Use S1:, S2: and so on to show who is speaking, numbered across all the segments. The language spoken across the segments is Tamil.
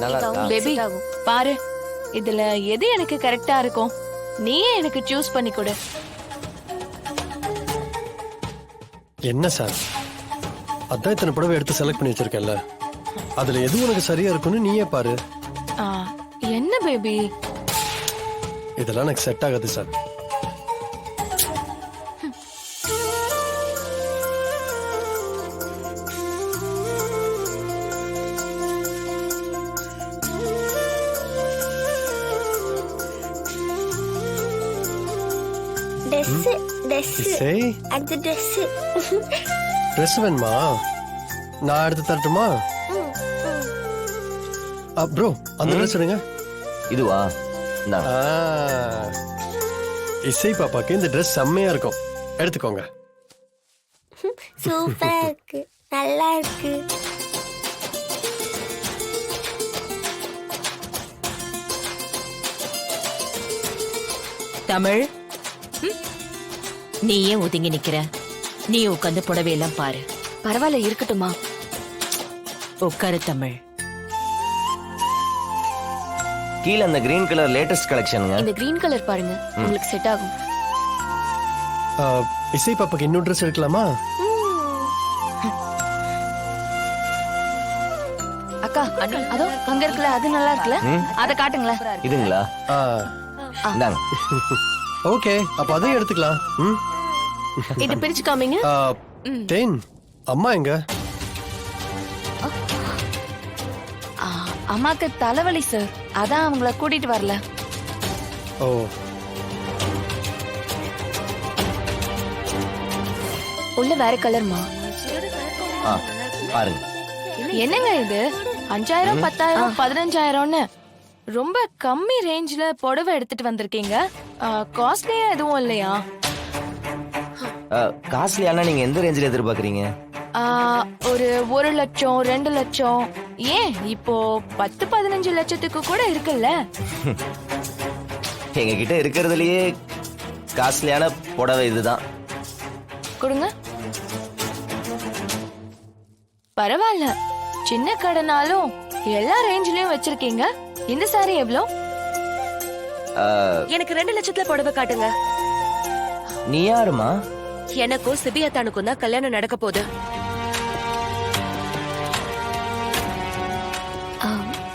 S1: நல்லா இருக்கா?
S2: பேபி பாரு, இதுல எது எனக்கு கரெக்டா இருக்கும் நீயே எனக்கு சூஸ் பண்ணி கொடு.
S3: என்ன சார், அதான் இத்தனை புடவை எடுத்து செலக்ட் பண்ணி வச்சிருக்கேன்ல, அதுல எது உனக்கு சரியா இருக்குன்னு நீயே பாரு.
S2: ஆ, என்ன பேபி
S3: இதெல்லாம் எனக்கு செட் ஆகாது சார். இசை, ட்ரெஸ் வேணுமா? நான் எடுத்து தரட்டுமா? ப்ரோ, அந்த ட்ரெஸ் எடுங்க.
S1: இதுவா? இந்தாங்க.
S3: இசை பாப்பாக்கு இந்த ட்ரெஸ் செம்மையா இருக்கும், எடுத்துக்கோங்க.
S4: சூப்பரா இருக்கு, நல்லா இருக்கு.
S5: தமிழ், நீ ஏன் ஒதுங்கி நிக்கிற? நீ உட்காந்து புடவையெல்லாம் பாரு.
S2: பரவாயில்ல, இருக்கட்டுமா?
S5: உட்காரு தமிழ்.
S1: கீழ அந்த கிரீன் கலர் லேட்டஸ்ட் கலெக்ஷனுங்க.
S2: இந்த கிரீன் கலர் பாருங்க, உங்களுக்கு செட் ஆகும்.
S3: இசை பாப்பாக்கு இன்னொரு ட்ரெஸ் எடுக்கலாமா?
S2: அக்கா, அதோ அங்க இருக்குல்ல, அது நல்லா இருக்குல்ல, அத காட்டுங்களேன்.
S1: இதுங்களா? இந்தாங்க.
S3: ஓகே, அப்ப அதையும் எடுத்துக்கலாம்.
S2: இது பிரிச்சு காமிங்க.
S3: தேன், அம்மா எங்க?
S2: அம்மாக்கு தலைவலி சார், அதான் அவங்கள கூட்டிட்டு வரல.
S3: ஓ,
S2: உள்ள வேற கலர்மா.
S1: பாருங்க.
S2: என்னங்க இது, 5000, 10,000, 15,000ன்னு ரொம்ப கம்மி ரேஞ்ச்ல புடவை எடுத்துட்டு வந்திருக்கீங்க. காஸ்ட்லியா எதுவும் இல்லையா?
S1: காஸ்ட்லியானா நீங்க எந்த ரேஞ்சில எதிர்பார்க்கறீங்க?
S2: ஒரு 1 லட்சம், 2 லட்சம், ஏன் இப்போ 10, 15 லட்சத்துக்கு கூட இருக்குல்ல.
S1: எங்க கிட்ட இருக்கிறதுலயே காஸ்ட்லியான புடவை இதுதான்.
S2: கொடுங்க. பரவாயில்ல, சின்ன கடைனாலும் எல்லா ரேஞ்சிலயும் வச்சிருக்கீங்க. இந்த சாரி எவ்வளோ?
S6: எனக்கு 2 லட்சத்துல புடவை காட்டுங்க.
S1: நீ யாருமா?
S6: எனக்கும் சிபியத்தானுக்கும் தான் கல்யாணம் நடக்க போகுது.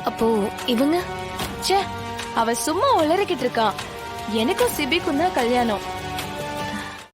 S2: அப்போ இவங்க, ச்சே, அவ சும்மா உளறிக்கிட்டு இருக்கா. எனக்கும் சிபிக்கும் தான் கல்யாணம்.